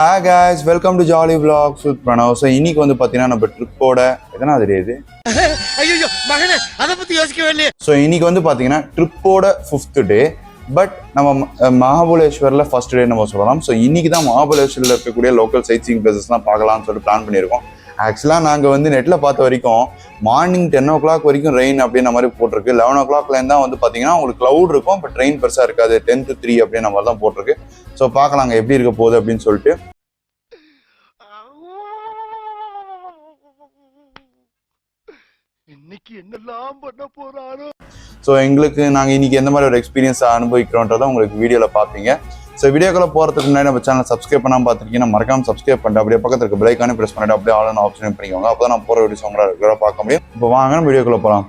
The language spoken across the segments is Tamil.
Hi guys, welcome to Jolly Vlogs with Pranav. So இன்னைக்கு வந்து பாத்தீங்கன்னா நம்ம ட்ரிப்போட எதனா தெரியுது. ஐயோ மகனே அத பத்தி யோசிக்கவே இல்லையே. ஸோ இன்னைக்கு வந்து பாத்தீங்கன்னா ட்ரிப்போட 5th டே. பட் நம்ம மகாபலேஸ்வரில் ஃபர்ஸ்ட் டே நம்ம சொல்லலாம். ஸோ இன்னைக்கு தான் மகாபலேஸ்வரில் இருக்கக்கூடிய லோக்கல் சைட் சீயிங் பிளேசஸ்லாம் பார்க்கலாம்னு சொல்லிட்டு பிளான் பண்ணியிருக்கோம். ஆக்சுவலாக நாங்கள் வந்து நெட்டில் பார்த்த வரைக்கும் மார்னிங் 10 o'clock வரைக்கும் ரெயின் அப்படின்ற மாதிரி போட்டிருக்கு. 11 o'clockலேருந்து தான் வந்து பார்த்தீங்கன்னா உங்களுக்கு க்ளவுட் இருக்கும், பட் ரெயின் பெருசாக இருக்காது. 10 to 3 அப்படின்ற மாதிரி தான் போட்டிருக்கு. ஸோ பார்க்கலாங்க எப்படி இருக்க போகுது அப்படின்னு சொல்லிட்டு. இன்னைக்கு என்னெல்லாம் பண்ண போறாரோ. ஸோ எங்களுக்கு நாங்கள் இன்னைக்கு எந்த மாதிரி ஒரு எக்ஸ்பீரியன்ஸை அனுபவிக்கிறோன்றதை உங்களுக்கு வீடியோவில் பார்ப்பீங்க. ஸோ வீடியோக்குள்ள போகிறதுக்கு முன்னாடி நம்ம சேனல் சப்ஸ்கிரைப் பண்ணாமல் பார்த்துருக்கீங்கன்னா மறக்காம சப்ஸ்கிரைப் பண்ணிட்டு அப்படியே பக்கத்தில் இருக்க பெல் ப்ரெஸ் பண்ணிட்டு அப்படியே ஆல் ஆப்ஷன் பண்ணிக்கோங்க. அப்போ தான் நான் போகிற வீடியோஸ் உங்களால் ரெகுலராக பார்க்க முடியும். இப்போ வாங்க நம்ம வீடியோக்குள்ள போகலாம்.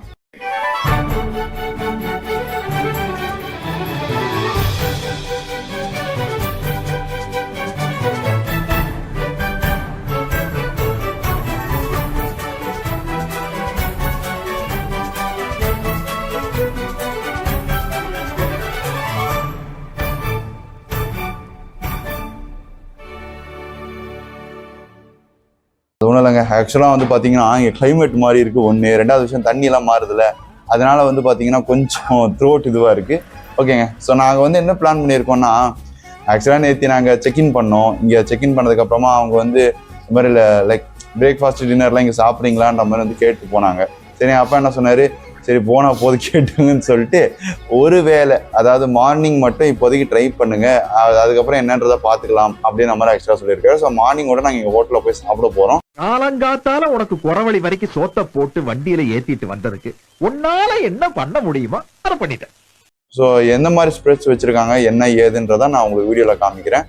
ஒன்றும் இல்லைங்க, ஆக்சுவலாக வந்து பார்த்தீங்கன்னா இங்கே கிளைமேட் மாதிரி இருக்குது ஒன்று. ரெண்டாவது விஷயம் தண்ணியெல்லாம் மாறுதில்ல, அதனால வந்து பார்த்தீங்கன்னா கொஞ்சம் த்ரோட் இதுவாக இருக்குது. ஓகேங்க, ஸோ நாங்கள் வந்து என்ன பிளான் பண்ணியிருக்கோம்னா, ஆக்சுவலாக நேற்று நாங்கள் செக்இன் பண்ணோம். இங்கே செக்இன் பண்ணதுக்கப்புறமா அவங்க வந்து இந்த மாதிரி லைக் பிரேக்ஃபாஸ்ட் டின்னர்லாம் இங்கே சாப்பிட்றீங்களான்ற மாதிரி வந்து கேட்டு போனாங்க. சரி, அப்பா என்ன சொன்னார், சரி போனால் போது கேட்டுங்கன்னு சொல்லிட்டு ஒரு வேளை, அதாவது மார்னிங் மட்டும் இப்போதைக்கு ட்ரை பண்ணுங்க, அதுக்கப்புறம் என்னன்றதை பார்த்துக்கலாம் அப்படின்னு மாதிரி எக்ஸ்ட்ரா சொல்லியிருக்காரு. ஸோ மார்னிங்கோட நாங்கள் இங்கே ஹோட்டலில் போய் சாப்பிட போகிறோம். காலங்காத்தால உனக்கு குறவழி வரைக்கும் சோத்த போட்டு வண்டியில ஏத்திட்டு வந்ததுக்கு உன்னால என்ன பண்ண முடியுமா அதை பண்ணிட்டேன். ஸோ எந்த மாதிரி ஸ்ப்ரெட்ஸ் வச்சிருக்காங்க என்ன ஏதுன்றதை நான் உங்களுக்கு வீடியோவில் காமிக்கிறேன்.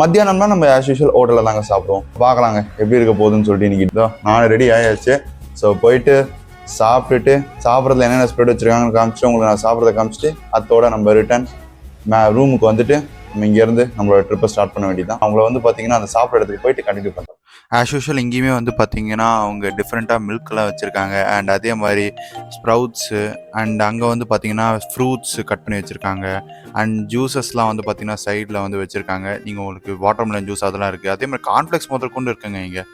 மத்தியானம்னா நம்ம ஆஸ் யூஷுவல் ஹோட்டலில் தாங்க சாப்பிடுவோம். பார்க்கலாங்க எப்படி இருக்க போகுதுன்னு சொல்லிட்டு இன்னைக்கு நான் ரெடி ஆயாச்சு. ஸோ போயிட்டு சாப்பிட்டுட்டு சாப்பிட்றதுல என்னென்ன ஸ்ப்ரெட் வச்சுருக்காங்கன்னு காமிச்சிட்டு உங்களுக்கு நான் சாப்பிட்றத காமிச்சிட்டு அதோட நம்ம ரிட்டர்ன் ரூமுக்கு வந்துட்டு நம்ம இங்கேருந்து நம்மளோட ட்ரிப்பை ஸ்டார்ட் பண்ண வேண்டியதான். அவங்கள வந்து பார்த்தீங்கன்னா அந்த சாப்பிட்ற இடத்துக்கு போயிட்டு கண்டினியூ பண்ணுறோம். ஆஸ் யூஷுவல் இங்கேயுமே வந்து பார்த்தீங்கன்னா அவங்க டிஃப்ரெண்ட்டாக மில்க்லாம் வச்சுருக்காங்க. அண்ட் அதே மாதிரி ஸ்ப்ரவுட்ஸு அண்ட் அங்கே வந்து பார்த்தீங்கன்னா ஃப்ரூட்ஸு கட் பண்ணி வச்சுருக்காங்க. அண்ட் ஜூஸஸ்லாம் வந்து பார்த்தீங்கன்னா சைடில் வந்து வச்சுருக்காங்க. நீங்கள் உங்களுக்கு வாட்டர்மெலன் ஜூஸ் அதெல்லாம் இருக்குது. அதே மாதிரி கார்ன்ஃப்ளெக்ஸ் முதல் கொண்டு இருக்குங்க இங்கே.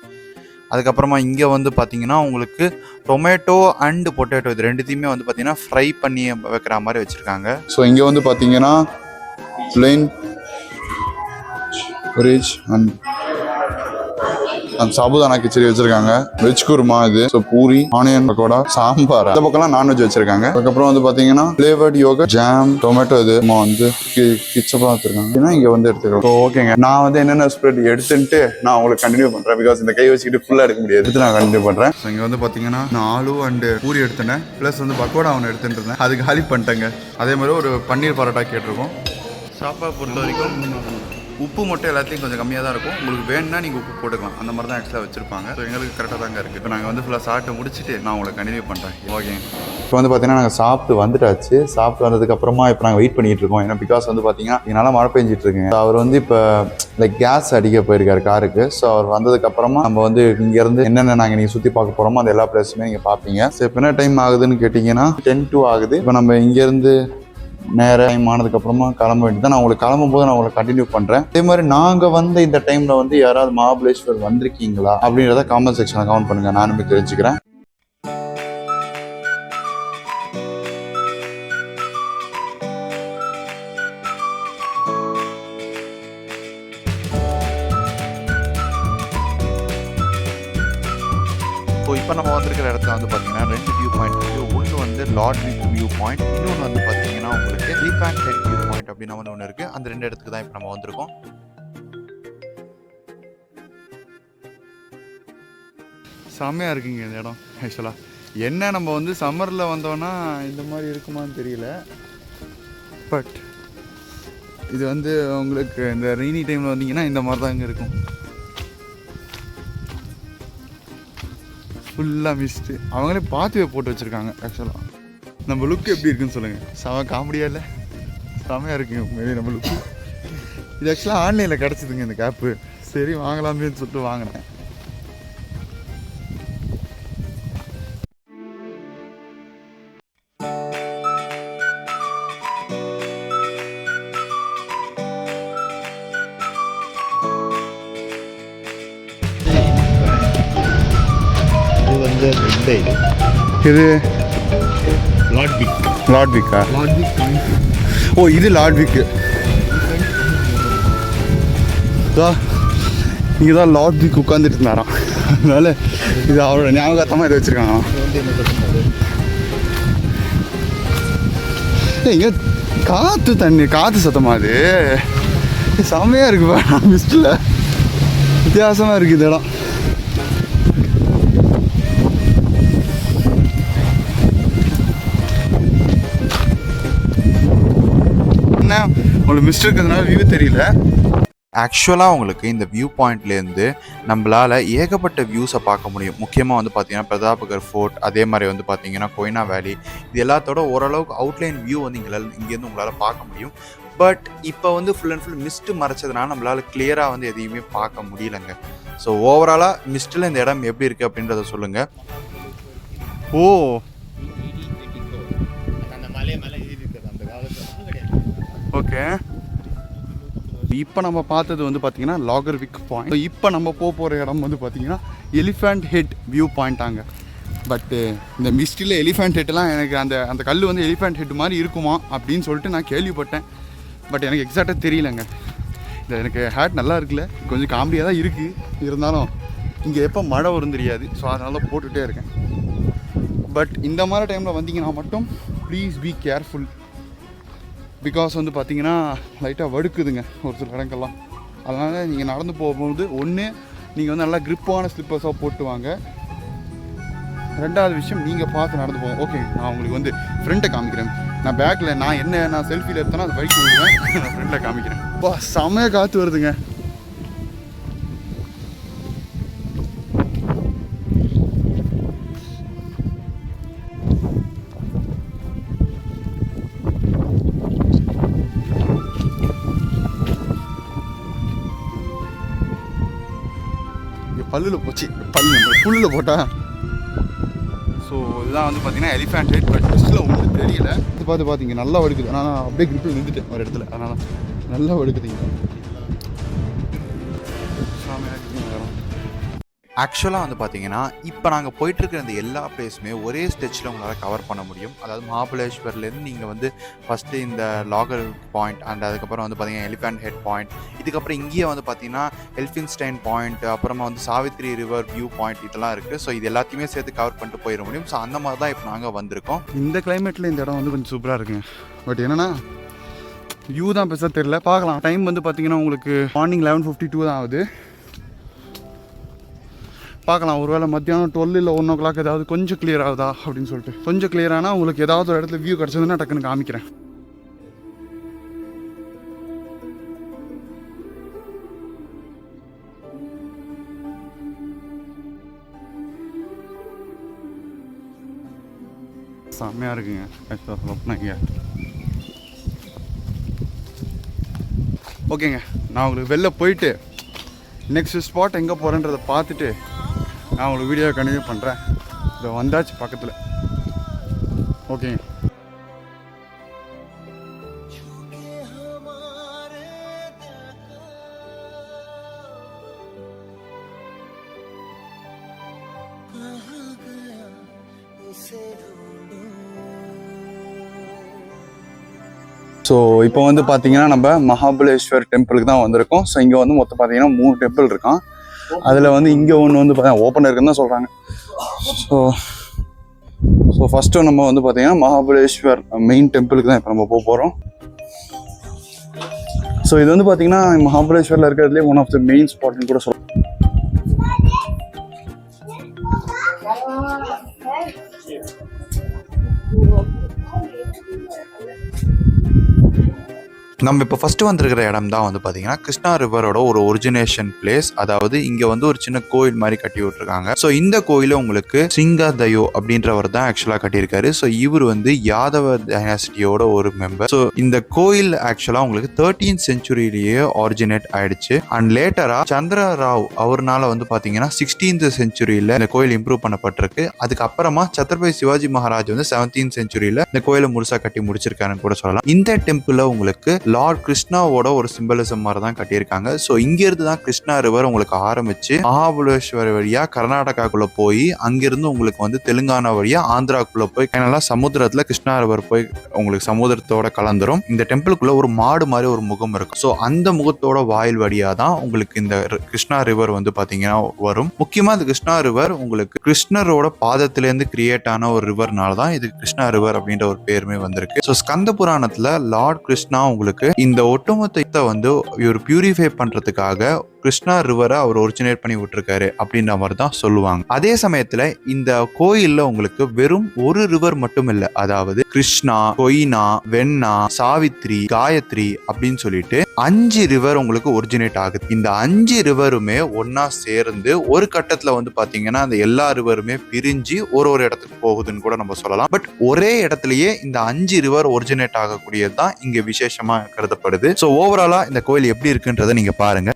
அதுக்கப்புறமா இங்கே வந்து பார்த்தீங்கன்னா உங்களுக்கு டொமேட்டோ அண்ட் பொட்டேட்டோ இது ரெண்டுத்தையுமே வந்து பார்த்தீங்கன்னா ஃப்ரை பண்ணி வைக்கிற மாதிரி வச்சுருக்காங்க. ஸோ இங்கே வந்து பார்த்தீங்கன்னா plain rich and sabudana khichdi வச்சிருக்காங்க. வெஜ் குருமா இது. ஸோ பூரி, ஆனியன் பக்கோடா, சாம்பார், அந்த பக்கம்லாம் நான்வெஜ் வச்சிருக்காங்க. அதுக்கப்புறம் வந்து பாத்தீங்கன்னா ஃபிளேவர்ட் யோகர்ட், ஜாம், டொமேட்டோ இது வந்து கிச்சப்பா வச்சிருக்காங்க. இங்க வந்து எடுத்துக்கிறோம். ஓகேங்க, நான் வந்து என்னென்ன ஸ்ப்ரெட் எடுத்துட்டு நான் உங்களுக்கு கண்டினியூ பண்றேன். பிகாஸ் இந்த கை வச்சுக்கிட்டு ஃபுல்லா எடுக்க முடியாது. எடுத்து நான் கண்டினியூ பண்றேன். ஸோ இங்க வந்து பாத்தீங்கன்னா நான் ஆலு அண்ட் பூரி எடுத்துட்டேன். பிளஸ் வந்து பக்கோடா ஒன்று எடுத்துட்டு இருந்தேன், அது காலி பண்ணிட்டேங்க. அதே மாதிரி ஒரு பன்னீர் பரோட்டா கேட்டிருக்கோம். சாப்பாடு பொறுத்த வரைக்கும் உப்பு மட்டும் எல்லாத்தையும் கொஞ்சம் கம்மியாக தான் இருக்கும். உங்களுக்கு வேணும்னா நீங்கள் உப்பு போட்டுக்கலாம். அந்த மாதிரி தான் ஆக்சுவலாக வச்சுருப்பாங்க. ஸோ எங்களுக்கு கரெக்டாக தாங்க இருக்குது. இப்போ நாங்கள் வந்து ஃபுல்லாக சாப்பிட்டு முடிச்சுட்டு நான் உங்களுக்கு கண்டினியூ பண்ணுறேன். ஓகே, இப்போ வந்து பார்த்தீங்கன்னா நாங்கள் சாப்பிட்டு வந்துட்டாச்சு. சாப்பிட்டு வந்ததுக்கப்புறமா இப்போ நாங்கள் வெயிட் பண்ணிகிட்டு இருக்கோம். ஏன்னா பிகாஸ் வந்து பார்த்தீங்கன்னா என்னால் மழை பெஞ்சிட்டு இருக்குங்க. அவர் வந்து இப்போ லைக் கேஸ் அடிக்க போயிருக்காரு காருக்கு. ஸோ அவர் வந்ததுக்கப்புறமா நம்ம வந்து இங்கேருந்து என்னென்ன நாங்கள் நீங்கள் சுற்றி பார்க்க போகிறோமோ அந்த எல்லா பிளேஸுமே நீங்கள் பார்ப்பீங்க. ஸோ இப்போ என்ன டைம் ஆகுதுன்னு கேட்டிங்கன்னா 10 ஆகுது. இப்போ நம்ம இங்கேருந்து நேரம் டைம் ஆனதுக்கப்புறமா கிளம்ப வேண்டியது தான். நான் உங்களுக்கு கிளம்பும் போது நான் உங்களுக்கு கண்டினியூ பண்ணுறேன். அதே மாதிரி நாங்கள் வந்து இந்த டைமில் வந்து யாராவது மகாபலேஸ்வர் வந்திருக்கீங்களா அப்படின்றத காமெண்ட் செக்ஷனில் கமெண்ட் பண்ணுங்கள், நானுமே தெரிஞ்சுக்கிறேன். இப்போ நம்ம வந்திருக்கிற இடத்துல வந்து பார்த்தீங்கன்னா 2 வியூ பாயிண்ட் இருக்குது. ஒன்று வந்து லார்ட் வியூ பாயிண்ட், இன்னொன்று வந்து பார்த்தீங்கன்னா உங்களுக்கு எலிஃபண்ட் ஹெட் வியூ பாயிண்ட் அப்படின்னு வந்து ஒன்று இருக்குது. அந்த 2 இடத்துக்கு தான் இப்போ நம்ம வந்திருக்கோம். செம்மையாக இருக்குங்க இந்த இடம். ஆக்சுவலாக என்ன நம்ம வந்து சம்மரில் வந்தோன்னா இந்த மாதிரி இருக்குமான்னு தெரியல, பட் இது வந்து உங்களுக்கு இந்த ரெய்னி டைமில் வந்தீங்கன்னா இந்த மாதிரி தான் இங்கே இருக்கும். ஃபுல்லாக மிஸ்ட்டு. அவங்களே பாத்துவே போட்டு வச்சுருக்காங்க. ஆக்சுவலாக நம்ம லுக் எப்படி இருக்குன்னு சொல்லுங்கள். செம காமெடியாக இல்லை? செமையாக இருக்குங்க மேபி நம்ம லுக்கு. இது ஆக்சுவலாக ஆன்லைனில் கிடச்சிதுங்க இந்த கேப்பு. சரி வாங்கலாமேன்னு சொல்லிட்டு வாங்கினேன். இந்த இது இது லாட்விக் லாட்விக்கா? லாட்விக் ஓ, இது லாட்விக்கு. இங்கே தான் லாட்விக் உட்காந்துட்டு இருந்தாராம். அதனால இது அவரோட ஞாபகார்த்தமாக இதை வச்சுருக்காங்க. இங்கே காற்று சத்தமாக அது செம்மையாக இருக்குப்பா. மிஸ்டில் வித்தியாசமாக இருக்குது இந்த இடம். என்ன உங்களுக்கு மிஸ்ட் இருக்கிறதுனால வியூ தெரியல. ஆக்சுவலாக உங்களுக்கு இந்த வியூ பாயிண்ட்லேருந்து நம்மளால் ஏகப்பட்ட வியூஸை பார்க்க முடியும். முக்கியமாக வந்து பார்த்திங்கன்னா பிரதாபகர் ஃபோர்ட், அதே மாதிரி வந்து பார்த்திங்கன்னா கொய்னா வேலி, இது எல்லாத்தோட ஓரளவுக்கு அவுட்லைன் வியூ வந்து இங்கேருந்து உங்களால் பார்க்க முடியும். பட் இப்போ வந்து ஃபுல் அண்ட் ஃபுல் மிஸ்ட்டு மறைச்சதுனால நம்மளால் கிளியராக வந்து எதையுமே பார்க்க முடியலைங்க. ஸோ ஓவராலாக மிஸ்ட்டில் இந்த இடம் எப்படி இருக்குது அப்படின்றத சொல்லுங்கள். ஓ, அந்த மலை ஏறி இருக்குது அந்த காலத்தில் கிடையாது. ஓகே. இப்போ நம்ம பார்த்தது வந்து பார்த்தீங்கன்னா லாகர்விக் பாயிண்ட். இப்போ நம்ம போகிற இடம் வந்து பார்த்தீங்கன்னா எலிஃபண்ட் ஹெட் வியூ பாயிண்ட்டாங்க. பட்டு இந்த மிஸ்டில் எலிஃபண்ட் ஹெட்லாம் எனக்கு அந்த கல் வந்து எலிஃபண்ட் ஹெட் மாதிரி இருக்குமா அப்படின்னு சொல்லிட்டு நான் கேள்விப்பட்டேன். பட் எனக்கு எக்ஸாக்டாக தெரியலங்க. இந்த எனக்கு ஹேட் நல்லா இருக்குல்ல, கொஞ்சம் காமெடியாக தான் இருக்குது. இருந்தாலும் இங்கே எப்போ மழை வரும் தெரியாது. ஸோ அதனால தான் போட்டுகிட்டே இருக்கேன். பட் இந்த மாதிரி டைமில் வந்தீங்கன்னா மட்டும் ப்ளீஸ் பி கேர்ஃபுல். பிகாஸ் வந்து பார்த்தீங்கன்னா லைட்டாக வடுக்குதுங்க ஒரு சில இடங்கள்லாம். அதனால் நீங்கள் நடந்து போகும்போது ஒன்று நீங்கள் வந்து நல்லா க்ரிப்பான ஸ்லிப்பர்ஸாக போட்டு வாங்க. ரெண்டாவது விஷயம், நீங்கள் பார்த்து நடந்து போவோம். ஓகே, நான் உங்களுக்கு வந்து ஃப்ரெண்டை காமிக்கிறேன். நான் பேக்கில் நான் செல்ஃபியில் எடுத்தேன்னா அது பைக் விடுவேன். நான் ஃப்ரெண்டில் காமிக்கிறேன். பா, செம்மையாக காற்று வருதுங்க. பல்லில் போச்சு, புல்லில் போட்டா. ஸோ இதுதான் வந்து பார்த்தீங்கன்னா எலிஃபண்ட் ஹெட். பட் ஃபஸ்ட்டில் உங்களுக்கு தெரியல. இது பார்த்தீங்க நல்லா வடுக்குது. ஆனால் நான் அப்படியே கிரிப்பில் நின்றுட்டேன் ஒரு இடத்துல. அதனால் நல்லா வடுக்குதுங்க. ஆக்சுவலாக வந்து பார்த்தீங்கன்னா இப்போ நாங்கள் போயிட்டுருக்கிற இந்த எல்லா பிளேஸுமே ஒரே ஸ்டெச்சில் உங்களால் கவர் பண்ண முடியும். அதாவது மகாபலேஸ்வர்லேருந்து நீங்கள் வந்து ஃபஸ்ட்டு இந்த லாகர் பாயிண்ட் அண்ட் அதுக்கப்புறம் வந்து பார்த்தீங்கன்னா எலிஃபண்ட் ஹெட் பாயிண்ட், இதுக்கப்புறம் இங்கேயே வந்து பார்த்தீங்கன்னா எல்ஃபின்ஸ்டைன் பாயிண்ட், அப்புறமா வந்து சாவித்ரி ரிவர் வியூ பாயிண்ட் இதெல்லாம் இருக்குது. ஸோ இது எல்லாத்தையுமே சேர்த்து கவர் பண்ணிட்டு போயிட முடியும். ஸோ அந்த மாதிரி தான் இப்போ நாங்கள் வந்திருக்கோம். இந்த கிளைமேட்டில் இந்த இடம் வந்து கொஞ்சம் சூப்பராக இருக்குங்க. பட் என்னென்னா வியூ தான் பெருசாக தெரியல. பார்க்கலாம். டைம் வந்து பார்த்தீங்கன்னா உங்களுக்கு மார்னிங் 11:52 தான் ஆகுது. பார்க்கலாம், ஒருவேளை மத்தியானம் 12 இல்லை 1 o'clock ஏதாவது கொஞ்சம் கிளியர் ஆகுதா அப்படின்னு சொல்லிட்டு. கொஞ்சம் கிளியர் ஆனால் உங்களுக்கு ஏதாவது ஒரு இடத்துல வியூ கிடச்சதுன்னா டக்குன்னு காமிக்கிறேன். செம்மையாக இருக்குங்க. சொல்லப்போனாங்க. ஓகேங்க, நான் உங்களுக்கு வெளில போயிட்டு நெக்ஸ்ட் ஸ்பாட் எங்கே போகிறேன்றதை பார்த்துட்டு நான் உங்களுக்கு வீடியோ கண்டினியூ பண்ணுறேன். இதை வந்தாச்சு பக்கத்தில். ஓகேங்க. ஸோ இப்போ வந்து பார்த்தீங்கன்னா நம்ம மகாபலேஸ்வர் டெம்பிளுக்கு தான் வந்திருக்கோம். ஸோ இங்கே வந்து மொத்தம் பார்த்தீங்கன்னா 3 டெம்பிள் இருக்கான். அதில் வந்து இங்கே ஒன்று வந்து பார்த்தீங்கன்னா ஓப்பன் இருக்குன்னு தான் சொல்கிறாங்க. ஸோ ஃபஸ்ட்டு நம்ம வந்து பார்த்தீங்கன்னா மகாபலேஸ்வர் மெயின் டெம்பிளுக்கு தான் இப்போ நம்ம போக போகிறோம். ஸோ இது வந்து பார்த்தீங்கன்னா மகாபலேஸ்வரில் இருக்கிறதுலே ஒன் ஆஃப் த மெயின் ஸ்பாட்னு கூட சொல்லலாம். நம்ம இப்போ ஃபஸ்ட்டு வந்திருக்கிற இடம் தான் வந்து பார்த்தீங்கன்னா கிருஷ்ணா ரிவரோட ஒரு ஒரிஜினேஷன் பிளேஸ். அதாவது இங்கே வந்து ஒரு சின்ன கோயில் மாதிரி கட்டி விட்டுருக்காங்க. ஸோ இந்த கோயிலை உங்களுக்கு சிங்கதயோ அப்படின்றவர் தான் ஆக்சுவலாக கட்டியிருக்காரு. ஸோ இவர் வந்து யாதவ டைனாசிட்டியோட ஒரு மெம்பர். ஸோ இந்த கோயில் ஆக்சுவலாக உங்களுக்கு 13th centuryலேயே ஆரிஜினேட் ஆயிடுச்சு. அண்ட் லேட்டராக சந்திர ராவ் அவர்னால வந்து பார்த்தீங்கன்னா 16th centuryல இந்த கோயில் இம்ப்ரூவ் பண்ணப்பட்டிருக்கு. அதுக்கப்புறமா சத்ரபதி சிவாஜி மகாராஜ் வந்து 17th centuryல இந்த கோயிலை முழுசா கட்டி முடிச்சிருக்காருன்னு கூட சொல்லலாம். இந்த டெம்பிள உங்களுக்கு லார்ட் கிருஷ்ணாவோட ஒரு சிம்பலிசம் மாதிரி தான் கட்டியிருக்காங்க. ஸோ இங்கிருந்து தான் கிருஷ்ணா ரிவர் உங்களுக்கு ஆரம்பிச்சு மகாபலேஸ்வர் வழியா கர்நாடகாக்குள்ள போய் அங்கிருந்து உங்களுக்கு வந்து தெலுங்கானா வழியா ஆந்திராக்குள்ள போய் நல்லா சமுத்திரத்துல கிருஷ்ணா ரிவர் போய் உங்களுக்கு சமுத்திரத்தோட கலந்துரும். இந்த டெம்பிளுக்குள்ள ஒரு மாடு மாதிரி ஒரு முகம் இருக்கும். ஸோ அந்த முகத்தோட வாயில் வழியா தான் உங்களுக்கு இந்த கிருஷ்ணா ரிவர் வந்து பாத்தீங்கன்னா வரும். முக்கியமா இந்த கிருஷ்ணா ரிவர் உங்களுக்கு கிருஷ்ணரோட பாதத்திலேருந்து கிரியேட் ஆன ஒரு ரிவர்னால தான் இது கிருஷ்ணா ரிவர் அப்படின்ற ஒரு பேருமே வந்திருக்கு. ஸோ ஸ்கந்த புராணத்துல லார்ட் கிருஷ்ணா உங்களுக்கு இந்த ஒட்டுமொத்த வந்து இவர் பியூரிஃபை பண்றதுக்காக கிருஷ்ணா ரிவரை அவர் ஒரிஜினேட் பண்ணி விட்டுருக்காரு அப்படின்ற மாதிரி தான் சொல்லுவாங்க. அதே சமயத்துல இந்த கோயில்ல உங்களுக்கு வெறும் ஒரு ரிவர் மட்டும் இல்ல, அதாவது கிருஷ்ணா, கொய்னா, வெண்ணா, சாவித்ரி, காயத்ரி அப்படின்னு சொல்லிட்டு 5 ரிவர் உங்களுக்கு ஒரிஜினேட் ஆகுது. இந்த 5 ரிவருமே ஒன்னா சேர்ந்து ஒரு கட்டத்துல வந்து பாத்தீங்கன்னா அந்த எல்லா ரிவருமே பிரிஞ்சு ஒரு இடத்துக்கு போகுதுன்னு கூட நம்ம சொல்லலாம். பட் ஒரே இடத்துலயே இந்த 5 ரிவர் ஒரிஜினேட் ஆகக்கூடியது தான் இங்க விசேஷமா கருதப்படுது. ஸோ ஓவராலா இந்த கோயில் எப்படி இருக்குன்றதை நீங்க பாருங்க.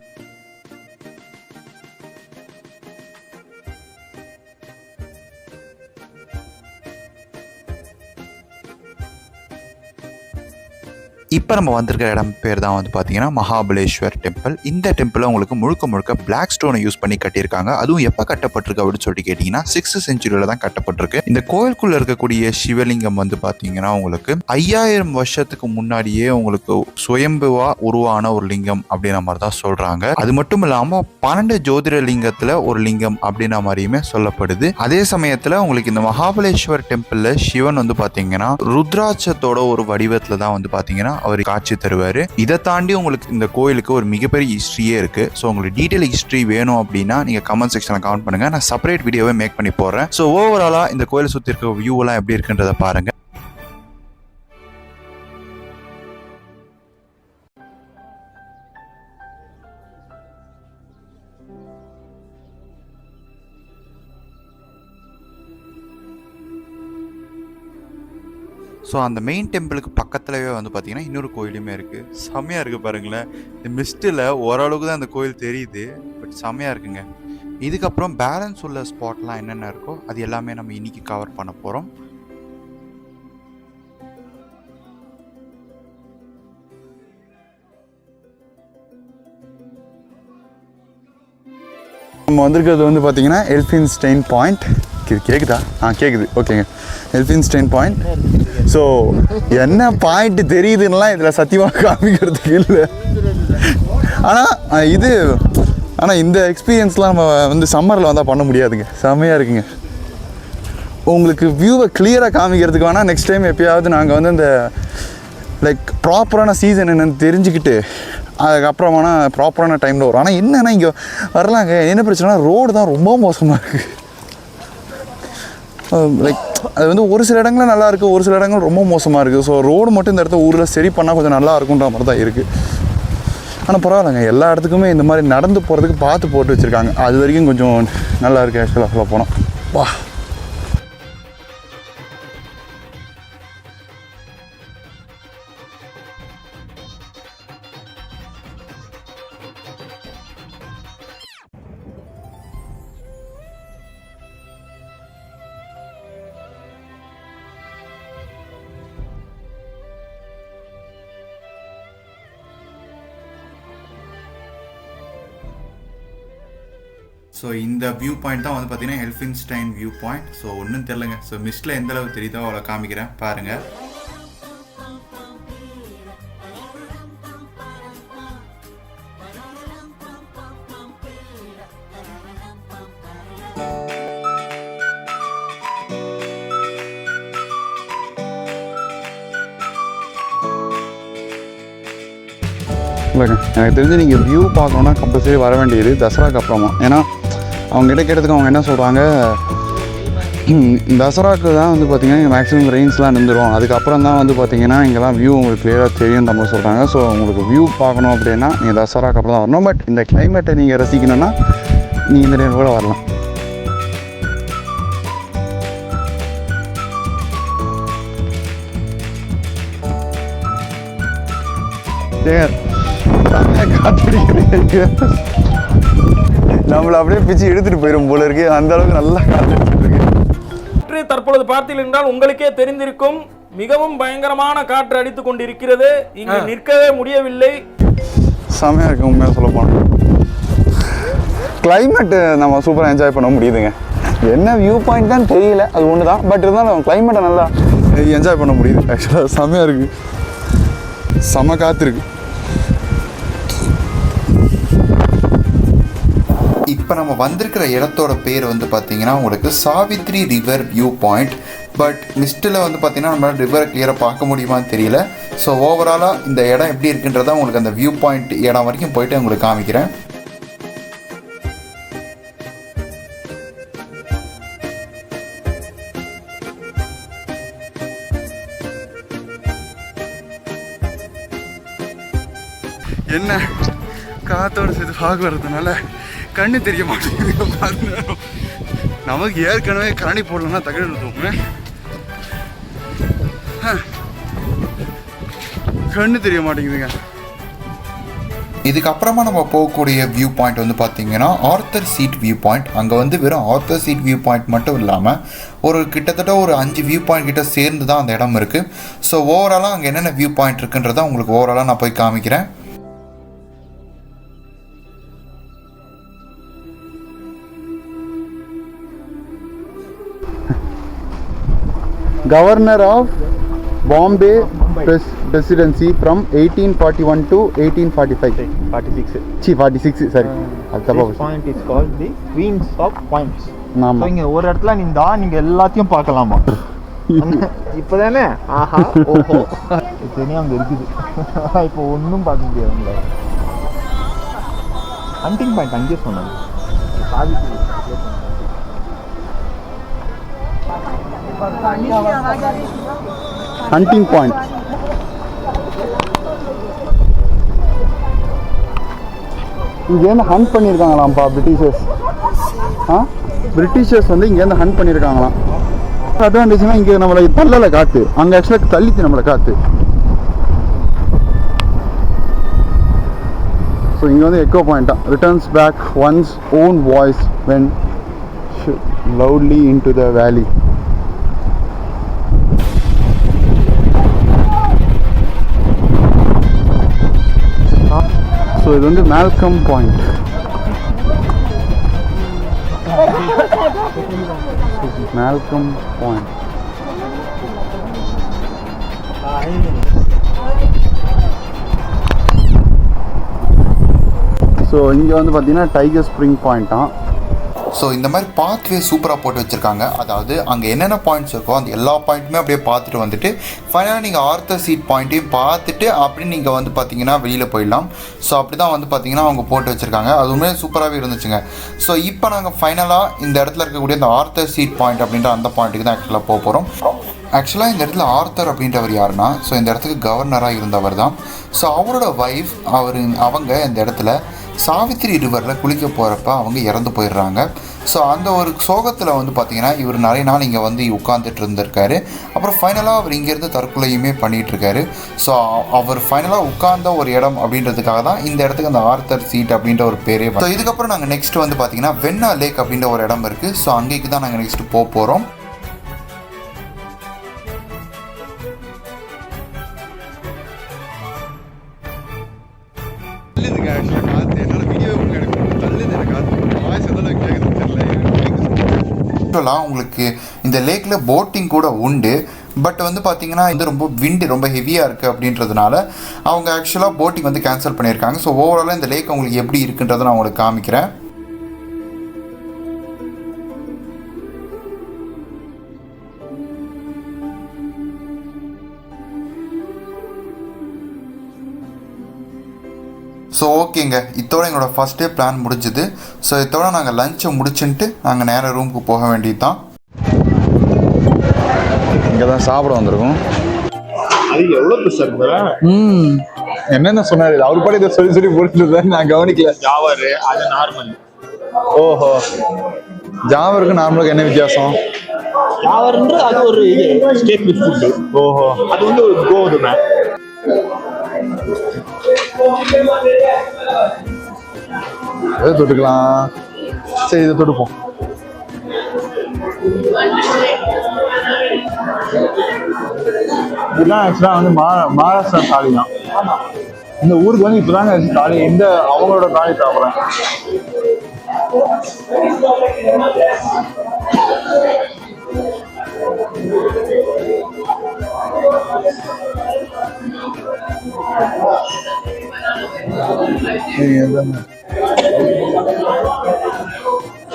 இப்போ நம்ம வந்திருக்கிற இடம் பேர் தான் வந்து பார்த்தீங்கன்னா மகாபலேஸ்வர் டெம்பிள். இந்த டெம்பிளை உங்களுக்கு முழுக்க பிளாக் ஸ்டோனை யூஸ் பண்ணி கட்டியிருக்காங்க. அதுவும் எப்போ கட்டப்பட்டிருக்கு அப்படின்னு சொல்லிட்டு கேட்டிங்கன்னா 6th செஞ்சுரியில் தான் கட்டப்பட்டிருக்கு. இந்த கோயிலுக்குள்ள இருக்கக்கூடிய சிவலிங்கம் வந்து பார்த்தீங்கன்னா உங்களுக்கு 5000 வருஷத்துக்கு முன்னாடியே உங்களுக்கு சுயம்புவா உருவான ஒரு லிங்கம் அப்படின்ற மாதிரி தான் சொல்றாங்க. அது மட்டும் இல்லாமல் 12 ஜோதிட லிங்கத்தில் ஒரு லிங்கம் அப்படின்ற மாதிரியுமே சொல்லப்படுது. அதே சமயத்தில் உங்களுக்கு இந்த மகாபலேஸ்வர் டெம்பிளில் சிவன் வந்து பார்த்தீங்கன்னா ருத்ராட்சத்தோட ஒரு வடிவத்தில் தான் வந்து பார்த்தீங்கன்னா அவர் காட்சி தருவாரு. இதை தாண்டி உங்களுக்கு இந்த கோயிலுக்கு ஒரு மிகப்பெரிய ஹிஸ்டரியே இருக்கு. ஸோ உங்களுக்கு டீட்டெயில் ஹிஸ்டரி வேணும் அப்படின்னா நீங்க கமெண்ட் செக்ஷன்ல கமெண்ட் பண்ணுங்க. நான் செப்பரேட் வீடியோவே மேக் பண்ணி போடுறேன். ஸோ ஓவராலா இந்த கோயிலை சுத்தி இருக்க வியூ எல்லாம் எப்படி இருக்குன்றத பாருங்க. ஸோ அந்த மெயின் டெம்பிளுக்கு பக்கத்துலவே வந்து பார்த்தீங்கன்னா இன்னொரு கோயிலுமே இருக்குது. செம்மையாக இருக்குது பாருங்களேன். இந்த மிஸ்ட்டில் ஓரளவுக்கு தான் அந்த கோயில் தெரியுது, பட் செம்மையாக இருக்குங்க. இதுக்கப்புறம் பேலன்ஸ் உள்ள ஸ்பாட்லாம் என்னென்ன இருக்கோ அது எல்லாமே நம்ம இன்னைக்கு கவர் பண்ண போகிறோம். நம்ம வந்திருக்கிறது வந்து பார்த்தீங்கன்னா எல்ஃபின்ஸ்டைன் பாயிண்ட். கேட்குதா? கேட்குது. ஓகேங்க, எல்ஃபின்ஸ்டைன் பாயிண்ட். ஸோ என்ன பாயிண்ட் தெரியுதுன்னெலாம் இதில் சத்தியமாக காமிக்கிறதுக்கு இல்லை. ஆனால் இந்த எக்ஸ்பீரியன்ஸ்லாம் நம்ம வந்து சம்மரில் வந்தால் பண்ண முடியாதுங்க. செம்மையாக இருக்குங்க. உங்களுக்கு வியூவை கிளியராக காமிக்கிறதுக்கு வேணால் நெக்ஸ்ட் டைம் எப்போயாவது நாங்கள் வந்து இந்த லைக் ப்ராப்பரான சீசன் என்னென்னு தெரிஞ்சுக்கிட்டு அதுக்கப்புறம் வேணால் ப்ராப்பரான டைமில் வரும். ஆனால் என்னென்னா இங்கே வரலாங்க, என்ன பிரச்சனைனா ரோடு தான் ரொம்ப மோசமாக இருக்குது. லைக் அது வந்து ஒரு சில இடங்கள் நல்லா இருக்குது, ஒரு சில இடங்கள் ரொம்ப மோசமாக இருக்குது. ஸோ ரோடு மட்டும் இந்த இடத்த ஊரில் சரி பண்ணால் கொஞ்சம் நல்லா இருக்குன்ற மாதிரி தான் இருக்குது. ஆனால் பரவாயில்லைங்க, எல்லா இடத்துக்குமே இந்த மாதிரி நடந்து போகிறதுக்கு பார்த்து போட்டு வச்சுருக்காங்க. அது வரைக்கும் கொஞ்சம் நல்லா இருக்குது ஆக்சுவலாக சொல்ல போனோம். வா, ஸோ இந்த வியூ பாயிண்ட் தான் வந்து பார்த்தீங்கன்னா எல்ஃபின்ஸ்டைன் வியூ பாயிண்ட். ஸோ ஒன்றும் தெரிலங்க. ஸோ மிஸ்ட்டில் எந்த அளவுக்கு தெரியுதோ அவ்வளோ காமிக்கிறேன் பாருங்கள். இல்லைங்க, எனக்கு தெரிஞ்சு நீங்கள் வியூ பார்க்கணுன்னா கம்பல்சரி வர வேண்டியது தசராக்கு அப்புறமா. ஏன்னா அவங்ககிட்ட கேட்டதுக்கு அவங்க என்ன சொல்கிறாங்க, தசராக்கு தான் வந்து பார்த்திங்கன்னா மேக்ஸிமம் ரெயின்ஸ்லாம் நின்றுடும், அதுக்கப்புறம் தான் வந்து பார்த்திங்கன்னா இங்கெல்லாம் வியூ உங்களுக்கு கிளியராக தெரியும் நம்ம சொல்கிறாங்க. ஸோ உங்களுக்கு வியூ பார்க்கணும் அப்படின்னா நீங்கள் தசராக்கு அப்புறம் தான் வரணும். பட் இந்த கிளைமேட்டை நீங்கள் ரசிக்கணும்னா நீங்கள் இந்த டைம் கூட வரலாம். நம்மள அப்படியே பிச்சு எடுத்துட்டு போயிடும் போல இருக்கு, அந்த அளவுக்கு நல்லா காத்துட்டு இருக்கு. தற்பொழுது பார்த்தீர்கள் என்றால் உங்களுக்கே தெரிந்திருக்கும், மிகவும் பயங்கரமான காற்று அடித்துக் கொண்டிருக்கிறது. இங்கு நிற்கவே முடியவில்லை. செமையாக இருக்குது உண்மையாக சொல்ல போனால். கிளைமேட்டு நம்ம சூப்பராக என்ஜாய் பண்ண முடியுதுங்க. என்ன வியூ பாயிண்ட் தான் தெரியல, அது ஒன்று தான். பட் இருந்தாலும் கிளைமேட்டை நல்லா என்ஜாய் பண்ண முடியுது. ஆக்சுவலாக செமையாக இருக்குது, செம காற்று இருக்குது. இப்போ நம்ம வந்திருக்கிற இடத்தோட பேர் வந்து பார்த்தீங்கன்னா உங்களுக்கு Savitri river view point. But மிஸ்ட்டில் வந்து பார்த்தீங்கன்னா நம்மளால் ரிவரை கிளியராக பார்க்க முடியுமான்னு தெரியல. ஸோ ஓவராலாக இந்த இடம் எப்படி இருக்குன்றதை உங்களுக்கு அந்த வியூ பாயிண்ட் இடம் வரைக்கும் போயிட்டு உங்களுக்கு காமிக்கிறேன். என்ன காற்றோட சேர்த்து ஃபாக் வர்றதுனால கண்ணு தெரிய மாட்டேங்குது. நமக்கு ஏற்கனவே கரணி போடலன்னா தகவல் நிறுத்துவோம், கண்ணு தெரிய மாட்டேங்குதுங்க. இதுக்கப்புறமா நம்ம போகக்கூடிய வியூ பாயிண்ட் வந்து பார்த்தீங்கன்னா ஆர்த்தர் சீட் வியூ பாயிண்ட். அங்கே வந்து வெறும் ஆர்த்தர் சீட் வியூ பாயிண்ட் மட்டும் இல்லாமல் ஒரு கிட்டத்தட்ட ஒரு 5 வியூ பாயிண்ட் கிட்ட சேர்ந்து தான் அந்த இடம் இருக்குது. ஸோ ஓவராலாக அங்கே என்னென்ன வியூ பாயிண்ட் இருக்குன்றதை உங்களுக்கு ஓவராலாக நான் போய் காமிக்கிறேன். Governor of Bombay Presidency from 1841 to 1845. 46. Sorry. This point is called the Queens of Points. ஆமா. இங்க ஒரு இடத்துல நீங்க எல்லாத்தையும் பார்க்கலாமா? இப்பதானே ஆஹா ஓஹோ இது அங்க இருக்குது. இப்போ ஒன்றும் பார்க்க முடியாது. ஹண்டிங் பாயிண்ட் அங்கேயே சொன்னாங்க. Hunting point. இங்கேருந்து ஹண்ட் பண்ணியிருக்காங்களாம்ப்பா பிரிட்டிஷர்ஸ். பிரிட்டிஷர்ஸ் வந்து இங்கேருந்து ஹண்ட் பண்ணியிருக்காங்களாம். அட்வான்டேஜ்னா இங்கே நம்மளை தள்ளலை காற்று, அங்கே ஆக்சுவலாக தள்ளிச்சு நம்மளை காற்று. ஸோ இங்கே வந்து எக்கோ பாயிண்ட்டாக returns back once own voice when loudly into the valley. So இது வந்து மேல்கம் பாயிண்ட். மேல்கம் பாயிண்ட். ஸோ இங்கே வந்து பார்த்தீங்கன்னா டைகர் ஸ்ப்ரிங் பாயிண்ட்டாக. ஸோ இந்த மாதிரி பாத்வே சூப்பராக போட்டு வச்சுருக்காங்க. அதாவது அங்கே என்னென்ன பாயிண்ட்ஸ் இருக்கோ அந்த எல்லா பாயிண்ட்டுமே அப்படியே பார்த்துட்டு வந்துட்டு ஃபைனலாக நீங்கள் ஆர்த்தர் சீட் பாயிண்ட்டையும் பார்த்துட்டு அப்படி நீங்கள் வந்து பார்த்தீங்கன்னா வெளியில் போயிடலாம். ஸோ அப்படி தான் வந்து பார்த்தீங்கன்னா அவங்க போட்டு வச்சுருக்காங்க. அது உண்மையாக சூப்பராகவே இருந்துச்சுங்க. ஸோ இப்போ நாங்கள் ஃபைனலாக இந்த இடத்துல இருக்கக்கூடிய இந்த ஆர்த்தர் சீட் பாயிண்ட் அப்படின்ற அந்த பாயிண்ட்டுக்கு தான் ஆக்சுவலாக போக போகிறோம். ஆக்சுவலாக இந்த இடத்துல ஆர்த்தர் அப்படின்றவர் யாருன்னா, ஸோ இந்த இடத்துக்கு கவர்னராக இருந்தவர் தான். ஸோ அவரோட ஒய்ஃப் அவங்க இந்த இடத்துல சாவித்ரி ரிவரில் குளிக்க போகிறப்ப அவங்க இறந்து போயிடுறாங்க. ஸோ அந்த ஒரு சோகத்தில் வந்து பார்த்திங்கன்னா இவர் நிறைய நாள் இங்கே வந்து உட்காந்துட்டு இருந்திருக்காரு. அப்புறம் ஃபைனலாக அவர் இங்கேருந்து தற்கொலையுமே பண்ணிகிட்ருக்காரு. ஸோ அவர் ஃபைனலாக உட்கார்ந்த ஒரு இடம் அப்படின்றதுக்காக தான் இந்த இடத்துக்கு அந்த ஆர்த்தர் சீட் அப்படின்ற ஒரு பேரே. ஸோ இதுக்கப்புறம் நாங்கள் நெக்ஸ்ட் வந்து பார்த்திங்கன்னா வென்னா லேக் அப்படின்ற ஒரு இடம் இருக்குது. ஸோ அங்கேக்கு தான் நாங்கள் நெக்ஸ்ட்டு போக போகிறோம். உங்களுக்கு இந்த லேக்கில் போட்டிங் கூட உண்டு. பட் வந்து பார்த்தீங்கன்னா இது ரொம்ப விண்டு ரொம்ப ஹெவியாக இருக்குது அப்படின்றதுனால அவங்க ஆக்சுவலாக போட்டிங் வந்து கேன்சல் பண்ணியிருக்காங்க. ஸோ ஓவராலாக இந்த லேக் உங்களுக்கு எப்படி இருக்குன்றதை நான் உங்களுக்கு காமிக்கிறேன். ஸோ ஓகேங்க, இதோட எங்களோட ஃபஸ்ட் டே பிளான் முடிஞ்சுது. ஸோ இதோட நாங்கள் லஞ்சை முடிச்சுட்டு நாங்கள் நேராக ரூமுக்கு போக வேண்டியது தான். இங்கே தான் சாப்பிட வந்திருக்கோம். அது எவ்வளோ சார்? என்னென்ன சொன்னார் அவர் பாடி இதை சொல்லி சொல்லி போட்டு நான் கவனிக்கல. ஜாவாரு அது நார்மல். ஓஹோ, ஜாவருக்கு நார்மலுக்கு என்ன வித்தியாசம்? ஜாவர்ன்ற அது ஒரு ஸ்டேபிள் ஃபுட்டு. ஓஹோ, அது வந்து ஒரு கோதுமை. எதை தொட்டுக்கலாம்? சரி, இதை தொட்டுப்போம். இதுதான் ஆக்சுவலாக வந்து மகாராஷ்டிரா தாலி தான். இந்த ஊருக்கு வந்து இப்போதாங்க தாலி இந்த அவங்களோட தாலி சாப்பிட்றேன்.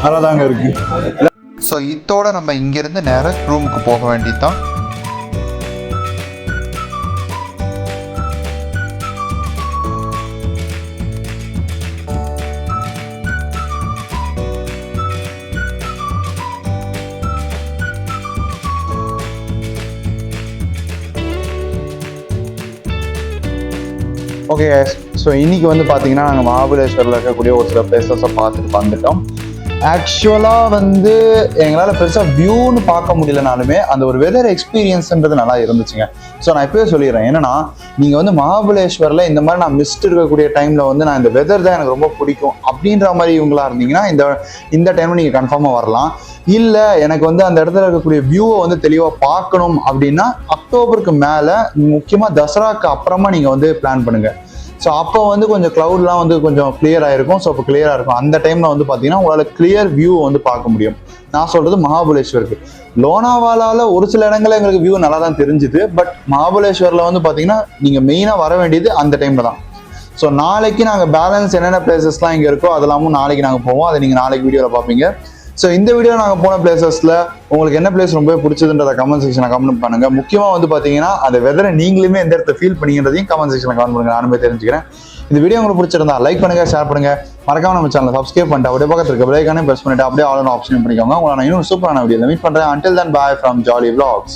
நல்லாதாங்க இருக்கு. ஸோ இதோட நம்ம இங்கேருந்து நேராக ரூமுக்கு போக வேண்டியதுதான். ஓகே guys, ஸோ இன்னைக்கு வந்து பார்த்தீங்கன்னா நாங்கள் மகாபலேஸ்வரில் இருக்கக்கூடிய ஒரு சில பிளேசஸை பார்த்துட்டு வந்துட்டோம். ஆக்சுவலாக வந்து எங்களால் பெருசாக வியூன்னு பார்க்க முடியலனாலுமே அந்த ஒரு வெதர் எக்ஸ்பீரியன்ஸ்ன்றது நல்லா இருந்துச்சுங்க. ஸோ நான் இப்போயே சொல்லிடுறேன், என்னன்னா நீங்கள் வந்து மகாபலேஸ்வரில் இந்த மாதிரி நான் மிஸ்ட் இருக்கக்கூடிய டைமில் வந்து நான் இந்த வெதர் தான் எனக்கு ரொம்ப பிடிக்கும் அப்படின்ற மாதிரி இவங்களா இருந்தீங்கன்னா இந்த டைமில் நீங்கள் கன்ஃபார்மாக வரலாம். இல்லை எனக்கு வந்து அந்த இடத்துல இருக்கக்கூடிய வியூவை வந்து தெளிவாக பார்க்கணும் அப்படின்னா அக்டோபருக்கு மேலே, முக்கியமாக தசராக்கு அப்புறமா நீங்கள் வந்து பிளான் பண்ணுங்கள். ஸோ அப்போ வந்து கொஞ்சம் க்ளவுட்லாம் வந்து கொஞ்சம் கிளியர் ஆகிருக்கும். ஸோ அப்போ கிளியராக இருக்கும். அந்த டைமில் வந்து பார்த்தீங்கன்னா உங்களால் கிளியர் வியூ வந்து பார்க்க முடியும். நான் சொல்கிறது மகாபலேஸ்வருக்கு. லோனாவாலாவில் ஒரு சில இடங்களில் எங்களுக்கு வியூ நல்லா தான் தெரிஞ்சுது. பட் மகாபலேஸ்வரில் வந்து பார்த்தீங்கன்னா நீங்கள் மெயினாக வர வேண்டியது அந்த டைமில் தான். ஸோ நாளைக்கு நாங்கள் பேலன்ஸ் என்னென்ன பிளேசஸ்லாம் இங்கே இருக்கோ அதெல்லாமும் நாளைக்கு நாங்கள் போவோம். அதை நீங்கள் நாளைக்கு வீடியோவில் பார்ப்பீங்க. ஸோ இந்த வீடியோ நாங்கள் போன பிளேசஸில் உங்களுக்கு என்ன பிளேஸ் ரொம்ப பிடிச்சதுன்றத கமெண்ட் செக்ஷனில் கமெண்ட் பண்ணுங்க. முக்கியமாக வந்து பார்த்தீங்கன்னா அந்த வெதரை நீங்களுமே எந்த இடத்த ஃபீல் பண்ணிக்கிறதையும் கமெண்ட் செக்ஷனில் கமெண்ட் பண்ணுங்க. நானுமே தெரிஞ்சுக்கிறேன். இந்த வீடியோ உங்களுக்கு பிடிச்சிருந்தா லைக் பண்ணுங்க, ஷேர் பண்ணுங்க, மறக்காம நம்ம சேனலை சப்ஸ்கிரைப் பண்ணிட்டு அப்படியே பக்கத்தில் இருக்க பெல் ஐகானையும் பிரஸ் பண்ணிட்டு அப்படியே ஆல் ஆப்ஷன் பண்ணிக்கோங்க. உங்களை நான் இன்னும் சூப்பரான வீடியோவில் மீட் பண்ணுறேன். Until then, bye from Jolly Vlogs.